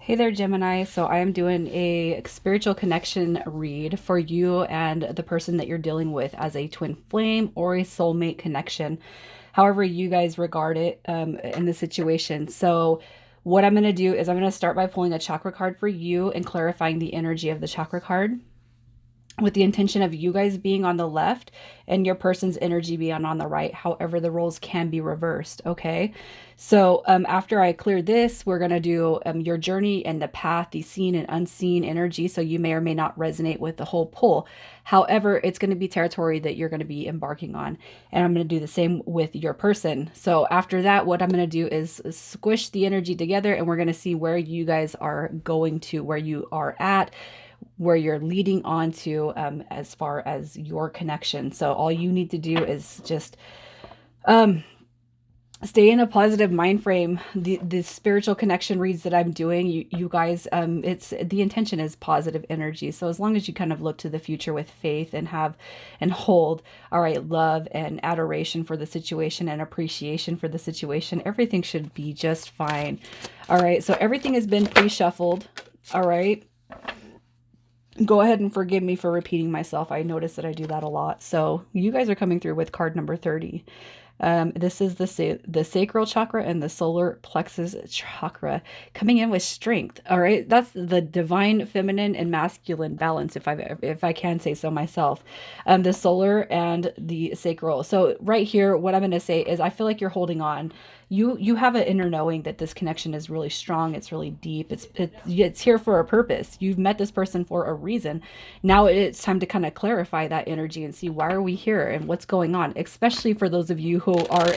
Hey there, Gemini. So I am doing a spiritual connection read for you and the person that you're dealing with as a twin flame or a soulmate connection, however you guys regard it in the situation. So what I'm going to do is I'm going to start by pulling a chakra card for you and clarifying the energy of the chakra card, with the intention of you guys being on the left and your person's energy being on the right. However, the roles can be reversed. Okay. So after I clear this, we're going to do your journey and the path, the seen and unseen energy. So you may or may not resonate with the whole pull. However, it's going to be territory that you're going to be embarking on. And I'm going to do the same with your person. So after that, what I'm going to do is squish the energy together, and we're going to see where you guys are going to, where you are at, where you're leading on to, as far as your connection. So all you need to do is just um, stay in a positive mind frame. The spiritual connection reads that I'm doing, you guys, it's the intention is positive energy. So as long as you kind of look to the future with faith and have and hold, all right, love and adoration for the situation and appreciation for the situation, everything should be just fine. All right, so everything has been pre-shuffled. All right, go ahead and forgive me for repeating myself. I notice that I do that a lot. So you guys are coming through with card number 30. This is the sacral chakra and the solar plexus chakra, coming in with strength. All right, that's the divine feminine and masculine balance, if I can say so myself. The solar and the sacral. So right here, what I'm going to say is, I feel like you're holding on. You have an inner knowing that this connection is really strong. It's really deep. It's here for a purpose. You've met this person for a reason. Now it's time to kind of clarify that energy and see, why are we here and what's going on, especially for those of you who are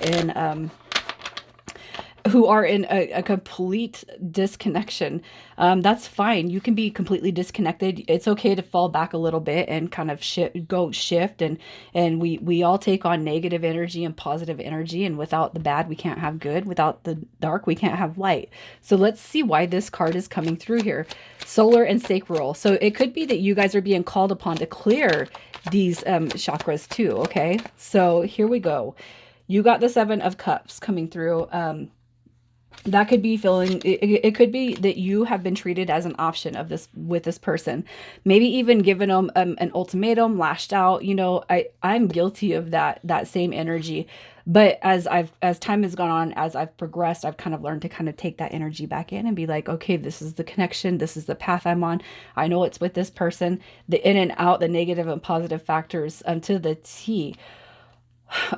in a complete disconnection. That's fine. You can be completely disconnected. It's okay to fall back a little bit and kind of shift, and we all take on negative energy and positive energy, and without the bad we can't have good, without the dark we can't have light. So let's see why this card is coming through here. Solar and sacral. So it could be that you guys are being called upon to clear these chakras too. Okay, so here we go. You got the Seven of Cups coming through. That could be feeling, it could be that you have been treated as an option of this with this person, maybe even given them an ultimatum, lashed out. I'm guilty of that same energy. But as time has gone on, as I've progressed, I've kind of learned to kind of take that energy back in and be like, okay, this is the connection, this is the path I'm on. I know it's with this person. The in and out, the negative and positive factors, to the T.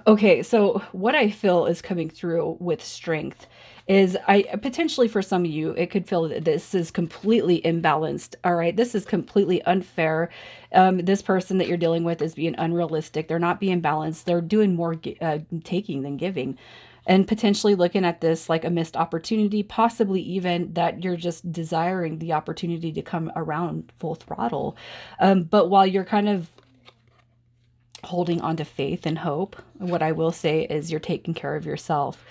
Okay, so what I feel is coming through with strength is, I potentially, for some of you, it could feel that this is completely imbalanced. All right, this is completely unfair. This person that you're dealing with is being unrealistic. They're not being balanced. They're doing more taking than giving, and potentially looking at this like a missed opportunity, possibly even that you're just desiring the opportunity to come around full throttle. But while you're kind of holding on to faith and hope, what I will say is you're taking care of yourself.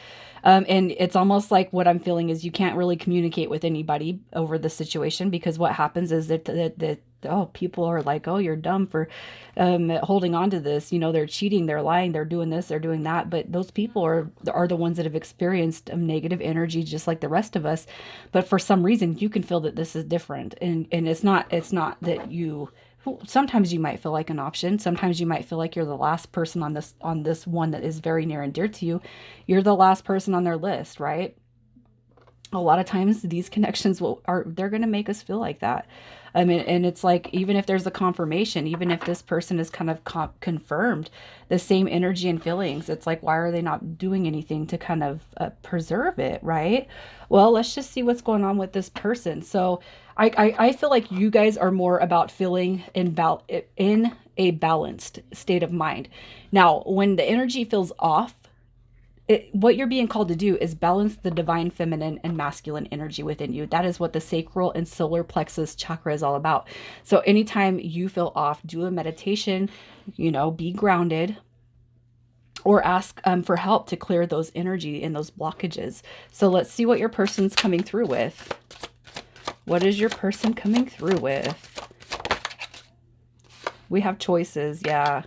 And it's almost like, what I'm feeling is, you can't really communicate with anybody over the situation, because what happens is that oh, people are like, oh, you're dumb for holding on to this. They're cheating, they're lying, they're doing this, they're doing that. But those people are the ones that have experienced negative energy just like the rest of us. But for some reason, you can feel that this is different, and it's not that you. Sometimes you might feel like an option. Sometimes you might feel like you're the last person on this one that is very near and dear to you. You're the last person on their list, right? A lot of times these connections they're going to make us feel like that. I mean, and it's like, even if there's a confirmation, even if this person is kind of confirmed the same energy and feelings, it's like, why are they not doing anything to kind of preserve it, right? Well, let's just see what's going on with this person. So I feel like you guys are more about feeling in a balanced state of mind. Now, when the energy feels off, what you're being called to do is balance the divine feminine and masculine energy within you. That is what the sacral and solar plexus chakra is all about. So anytime you feel off, do a meditation, be grounded, or ask for help to clear those energy and those blockages. So let's see what your person's coming through with. What is your person coming through with? We have choices. Yeah.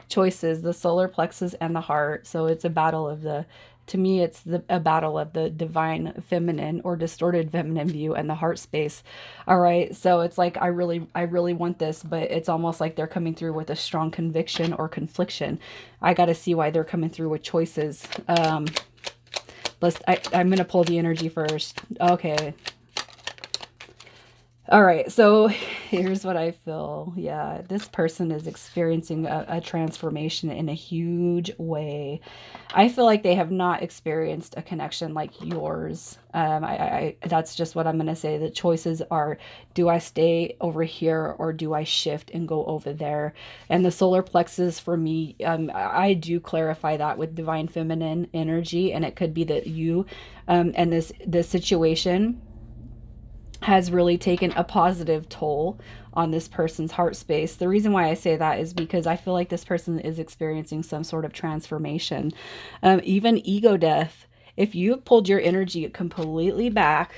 Choices, the solar plexus and the heart. So it's a battle of To me, it's a battle of the divine feminine or distorted feminine view and the heart space. All right. So it's like, I really want this, but it's almost like they're coming through with a strong conviction or confliction. I got to see why they're coming through with choices. I'm going to pull the energy first. Okay. All right, so here's what I feel. Yeah, this person is experiencing a transformation in a huge way. I feel like they have not experienced a connection like yours. That's just what I'm going to say. The choices are, do I stay over here or do I shift and go over there? And the solar plexus for me, I do clarify that with divine feminine energy, and it could be that you, and this situation has really taken a positive toll on this person's heart space. The reason why I say that is because I feel like this person is experiencing some sort of transformation, even ego death. If you have pulled your energy completely back,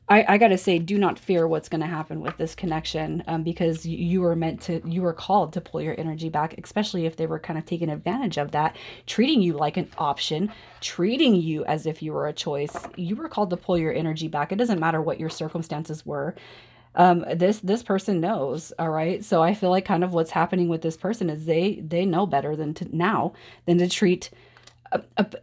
I got to say, do not fear what's going to happen with this connection, because you were meant to, you were called to pull your energy back, especially if they were kind of taking advantage of that, treating you like an option, treating you as if you were a choice. You were called to pull your energy back. It doesn't matter what your circumstances were. This person knows. All right. So I feel like kind of what's happening with this person is they know better than to treat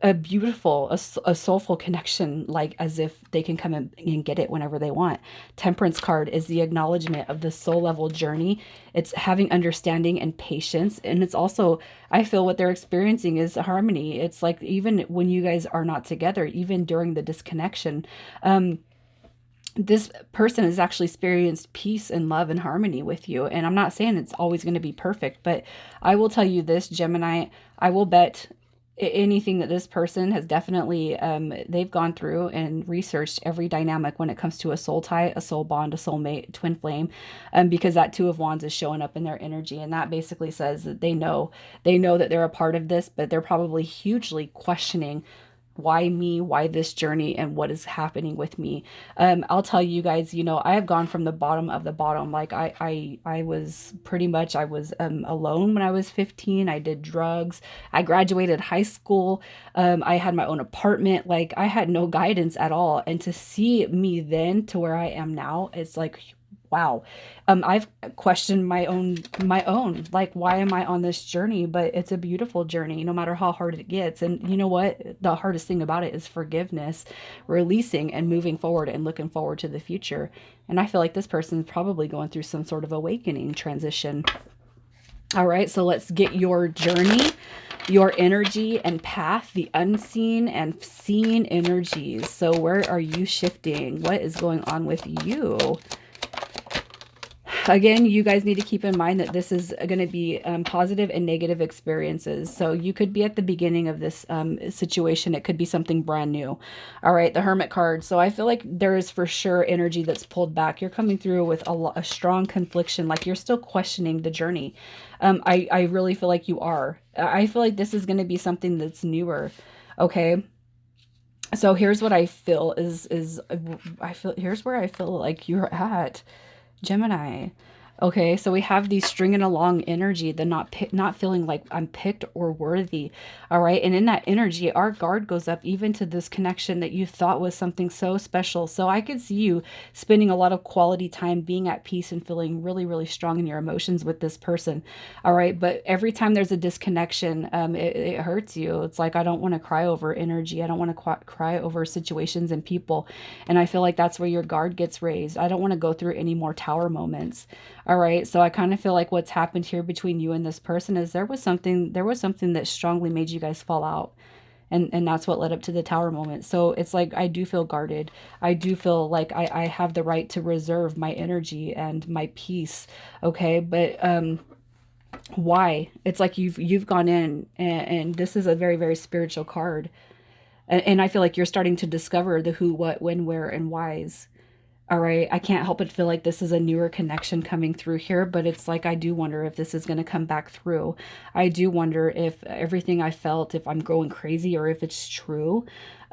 a beautiful, a soulful connection, like as if they can come and get it whenever they want. Temperance card is the acknowledgement of the soul level journey. It's having understanding and patience. And it's also, I feel what they're experiencing is harmony. It's like, even when you guys are not together, even during the disconnection, this person has actually experienced peace and love and harmony with you. And I'm not saying it's always going to be perfect, but I will tell you this, Gemini, I will bet anything that this person has definitely, they've gone through and researched every dynamic when it comes to a soul tie, a soul bond, a soul mate, twin flame, because that Two of Wands is showing up in their energy. And that basically says that they know that they're a part of this, but they're probably hugely questioning, why me, why this journey, and what is happening with me. I'll tell you guys, I have gone from the bottom of the bottom. Like I was pretty much, I was alone when I was 15. I did drugs. I graduated high school. I had my own apartment. Like I had no guidance at all. And to see me then to where I am now, it's like, wow. I've questioned my own, like, why am I on this journey? But it's a beautiful journey, no matter how hard it gets. And you know what? The hardest thing about it is forgiveness, releasing and moving forward and looking forward to the future. And I feel like this person is probably going through some sort of awakening transition. All right, so let's get your journey, your energy and path, the unseen and seen energies. So where are you shifting? What is going on with you? Again, you guys need to keep in mind that this is going to be positive and negative experiences. So you could be at the beginning of this situation. It could be something brand new. All right, the Hermit card. So I feel like there is for sure energy that's pulled back. You're coming through with a strong confliction, like you're still questioning the journey. I really feel like you are. I feel like this is going to be something that's newer. Okay. So here's what I feel is I feel, here's where I feel like you're at. Gemini. Okay, so we have these stringing along energy, the not feeling like I'm picked or worthy. All right, and in that energy, our guard goes up even to this connection that you thought was something so special. So I could see you spending a lot of quality time being at peace and feeling really, really strong in your emotions with this person. All right, but every time there's a disconnection, it hurts you. It's like, I don't want to cry over energy. I don't want to cry over situations and people. And I feel like that's where your guard gets raised. I don't want to go through any more tower moments. All right. So I kind of feel like what's happened here between you and this person is there was something that strongly made you guys fall out. And that's what led up to the tower moment. So it's like, I do feel guarded. I do feel like I have the right to reserve my energy and my peace. Okay. But, why? It's like you've gone in and this is a very, very spiritual card. And I feel like you're starting to discover the who, what, when, where, and whys. All right. I can't help but feel like this is a newer connection coming through here, but it's like, I do wonder if this is going to come back through. I do wonder if everything I felt, if I'm going crazy or if it's true.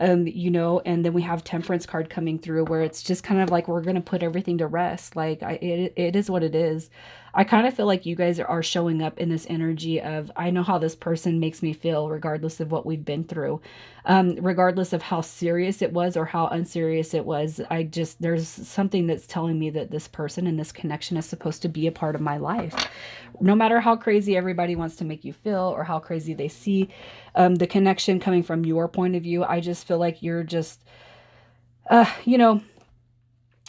And then we have Temperance card coming through where it's just kind of like we're going to put everything to rest. Like it is what it is. I kind of feel like you guys are showing up in this energy of, I know how this person makes me feel regardless of what we've been through, regardless of how serious it was or how unserious it was. There's something that's telling me that this person and this connection is supposed to be a part of my life. No matter how crazy everybody wants to make you feel or how crazy they see the connection coming from your point of view, I just feel like you're just, you know,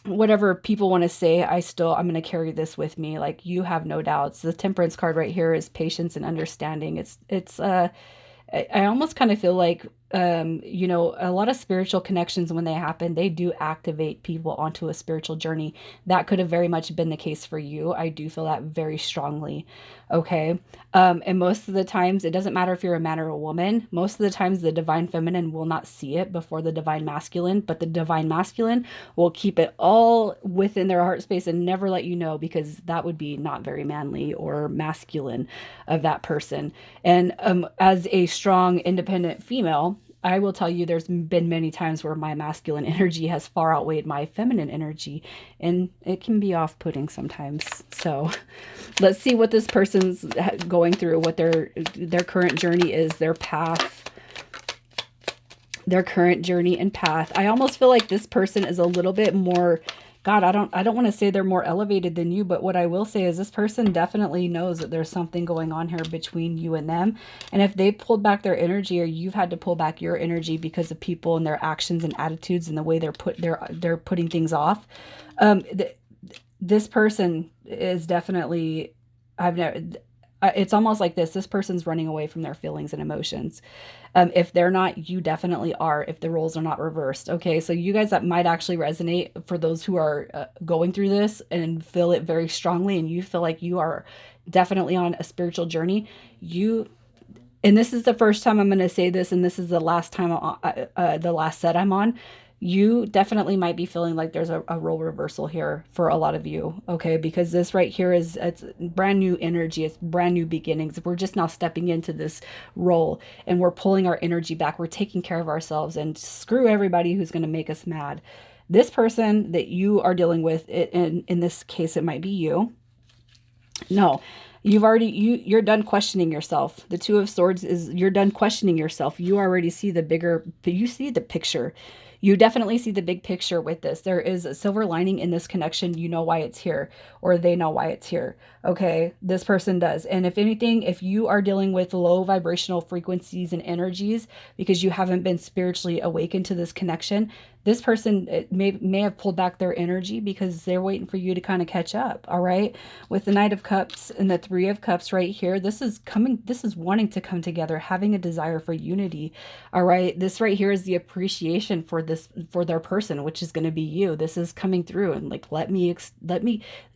whatever people want to say, I'm going to carry this with me. Like, you have no doubts. The Temperance card right here is patience and understanding. I almost kind of feel like, a lot of spiritual connections, when they happen, they do activate people onto a spiritual journey. That could have very much been the case for you. I do feel that very strongly. Okay. And most of the times, it doesn't matter if you're a man or a woman. Most of the times, the divine feminine will not see it before the divine masculine, but the divine masculine will keep it all within their heart space and never let you know, because that would be not very manly or masculine of that person. And as a strong, independent female, I will tell you there's been many times where my masculine energy has far outweighed my feminine energy, and it can be off-putting sometimes. So let's see what this person's going through, what their current journey is, their current journey and path. I almost feel like this person is a little bit more, God, I don't want to say they're more elevated than you, but what I will say is this person definitely knows that there's something going on here between you and them. And if they pulled back their energy, or you've had to pull back your energy because of people and their actions and attitudes and the way they're putting things off, um, th- this person is definitely, I've never, it's almost like this person's running away from their feelings and emotions. If they're not, you definitely are, if the roles are not reversed. Okay, so you guys, that might actually resonate for those who are going through this and feel it very strongly, and you feel like you are definitely on a spiritual journey. You, and this is the first time I'm going to say this, and this is the last time, the last set I'm on. You definitely might be feeling like there's a role reversal here for a lot of you, okay? Because this right here it's brand new energy, it's brand new beginnings. We're just now stepping into this role, and we're pulling our energy back. We're taking care of ourselves, and screw everybody who's going to make us mad. This person that you are dealing with, in this case, it might be you. No, you're done questioning yourself. The Two of Swords is, you're done questioning yourself. You already see the bigger, you see the picture. You definitely see the big picture with this. There is a silver lining in this connection. You know why it's here, or they know why it's here. Okay, this person does. And if anything, if you are dealing with low vibrational frequencies and energies because you haven't been spiritually awakened to this connection, this person may have pulled back their energy because they're waiting for you to kind of catch up. All right, with the Knight of Cups and the Three of Cups right here, this is wanting to come together, having a desire for unity. All right, this right here is the appreciation for their person, which is going to be you. This is coming through, and like, let me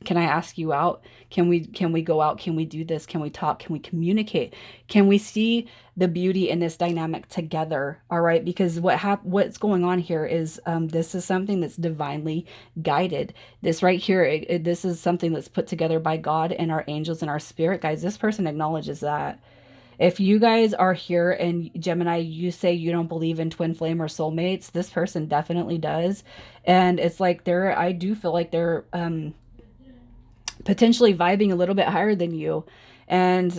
can I ask you out? Can we go out? Can we do this? Can we talk? Can we communicate? Can we see the beauty in this dynamic together? All right, because what's going on here is, this is something that's divinely guided. This right here, this is something that's put together by God and our angels and our spirit guides. This person acknowledges that. If you guys are here and Gemini, you say you don't believe in twin flame or soulmates, this person definitely does. And it's like I do feel like they're potentially vibing a little bit higher than you. And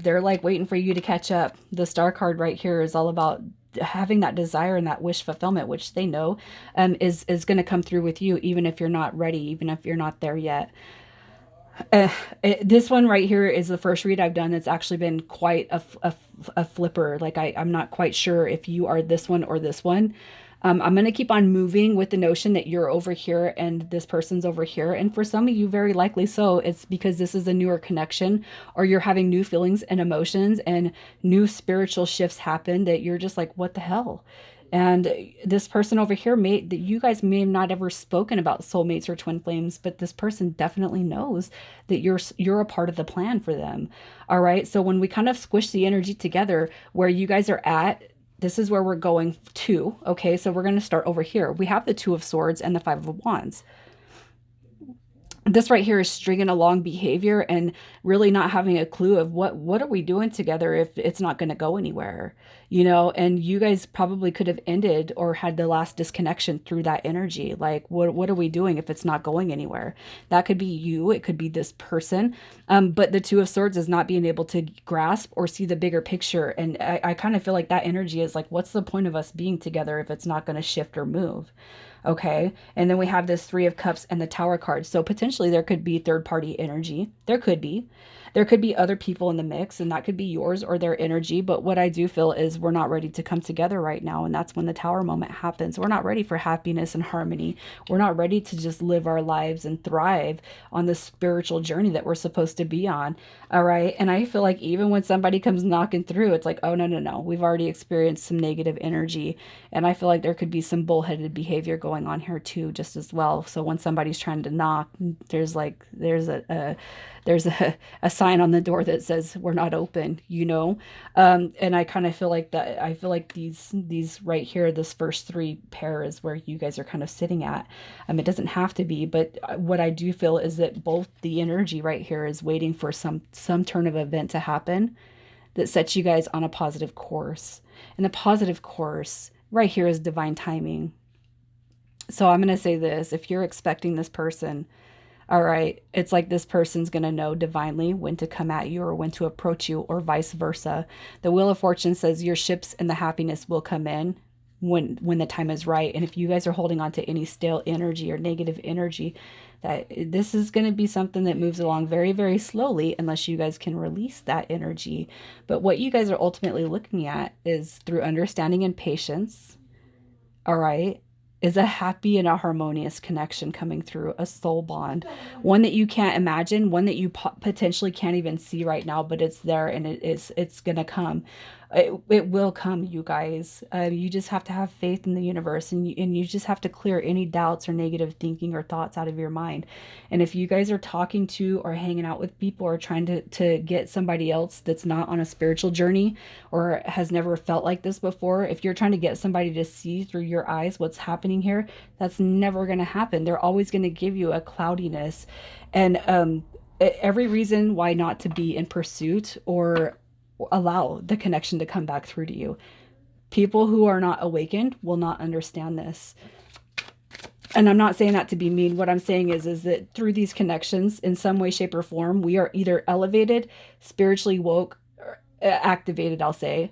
they're like waiting for you to catch up. The Star card right here is all about having that desire and that wish fulfillment, which they know is going to come through with you, even if you're not ready, even if you're not there yet. Uh, this one right here is the first read I've done that's actually been quite a flipper. Like, I'm not quite sure if you are this one or this one. I'm going to keep on moving with the notion that you're over here and this person's over here. And for some of you, very likely so. It's because this is a newer connection, or you're having new feelings and emotions and new spiritual shifts happen that you're just like, what the hell? And this person over here, that you guys may have not ever spoken about soulmates or twin flames, but this person definitely knows that you're a part of the plan for them. All right. So when we kind of squish the energy together, where you guys are at, this is where we're going to. Okay. So we're going to start over here. We have the Two of Swords and the Five of Wands. This right here is stringing along behavior and really not having a clue of what are we doing together if it's not going to go anywhere, you know. And you guys probably could have ended or had the last disconnection through that energy. Like, what are we doing if it's not going anywhere? That could be you, it could be this person. But the Two of Swords is not being able to grasp or see the bigger picture. And I kind of feel like that energy is like, what's the point of us being together if it's not going to shift or move? Okay. And then we have this Three of Cups and the Tower card. So potentially there could be third party energy. There could be. There could be other people in the mix, and that could be yours or their energy. But what I do feel is we're not ready to come together right now. And that's when the Tower moment happens. We're not ready for happiness and harmony. We're not ready to just live our lives and thrive on the spiritual journey that we're supposed to be on. All right. And I feel like even when somebody comes knocking through, it's like, oh, no, no, no. We've already experienced some negative energy. And I feel like there could be some bullheaded behavior going on here too, just as well. So when somebody's trying to knock, there's a sign on the door that says we're not open, you know. And I kind of feel like that. I feel like these right here, this first three pair is where you guys are kind of sitting at. It doesn't have to be, but what I do feel is that both the energy right here is waiting for some turn of event to happen that sets you guys on a positive course. And the positive course right here is divine timing. So I'm going to say this, if you're expecting this person, all right, it's like this person's going to know divinely when to come at you or when to approach you, or vice versa. The Wheel of Fortune says your ships and the happiness will come in when the time is right. And if you guys are holding on to any stale energy or negative energy, that this is going to be something that moves along very, very slowly unless you guys can release that energy. But what you guys are ultimately looking at is through understanding and patience, all right, is a happy and a harmonious connection coming through, a soul bond, one that you can't imagine, one that you potentially can't even see right now, but it's there, and it's gonna come. It will come, you guys. You just have to have faith in the universe, and you just have to clear any doubts or negative thinking or thoughts out of your mind. And if you guys are talking to or hanging out with people or trying to get somebody else that's not on a spiritual journey or has never felt like this before, if you're trying to get somebody to see through your eyes what's happening here, that's never going to happen. They're always going to give you a cloudiness and every reason why not to be in pursuit or allow the connection to come back through to you. People who are not awakened will not understand this. And I'm not saying that to be mean. What I'm saying is that through these connections, in some way, shape, or form, we are either elevated, spiritually woke, or activated, I'll say,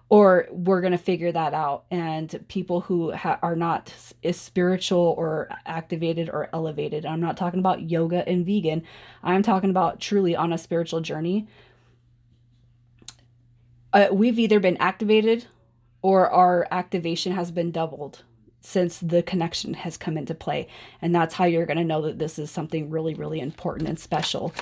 or we're going to figure that out. And people who are not is spiritual or activated or elevated, I'm not talking about yoga and vegan. I'm talking about truly on a spiritual journey. We've either been activated or our activation has been doubled since the connection has come into play. And that's how you're going to know that this is something really, really important and special.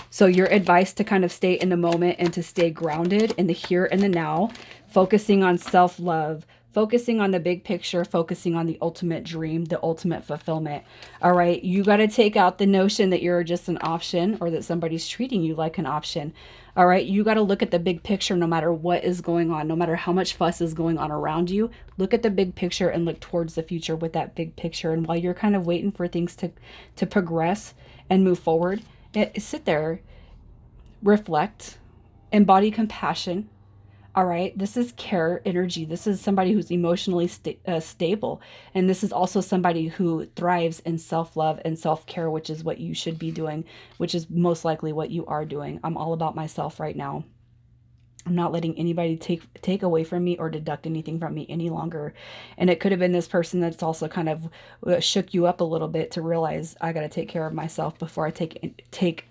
So your advice to kind of stay in the moment and to stay grounded in the here and the now, focusing on self-love, focusing on the big picture, focusing on the ultimate dream, the ultimate fulfillment. All right. You got to take out the notion that you're just an option or that somebody's treating you like an option. All right. You got to look at the big picture no matter what is going on, no matter how much fuss is going on around you. Look at the big picture and look towards the future with that big picture. And while you're kind of waiting for things to progress and move forward, sit there, reflect, embody compassion. All right. This is care energy. This is somebody who's emotionally stable. And this is also somebody who thrives in self-love and self-care, which is what you should be doing, which is most likely what you are doing. I'm all about myself right now. I'm not letting anybody take away from me or deduct anything from me any longer. And it could have been this person that's also kind of shook you up a little bit to realize I got to take care of myself before I take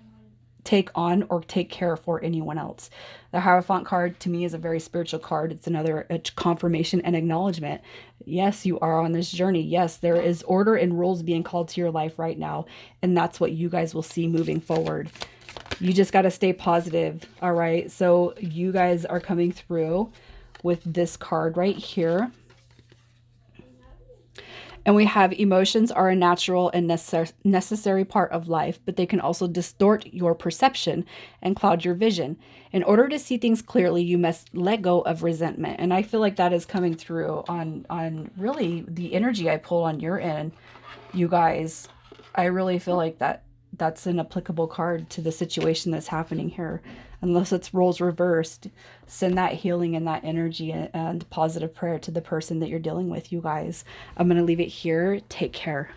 on or take care for anyone else. The Hierophant card to me is a very spiritual card. It's another confirmation and acknowledgement. Yes, you are on this journey. Yes, there is order and rules being called to your life right now. And that's what you guys will see moving forward. You just got to stay positive. All right. So you guys are coming through with this card right here. And we have emotions are a natural and necessary part of life, but they can also distort your perception and cloud your vision. In order to see things clearly, you must let go of resentment. And I feel like that is coming through on really the energy I pull on your end, you guys. I really feel like that that's an applicable card to the situation that's happening here. Unless it's roles reversed, send that healing and that energy and positive prayer to the person that you're dealing with, you guys. I'm going to leave it here. Take care.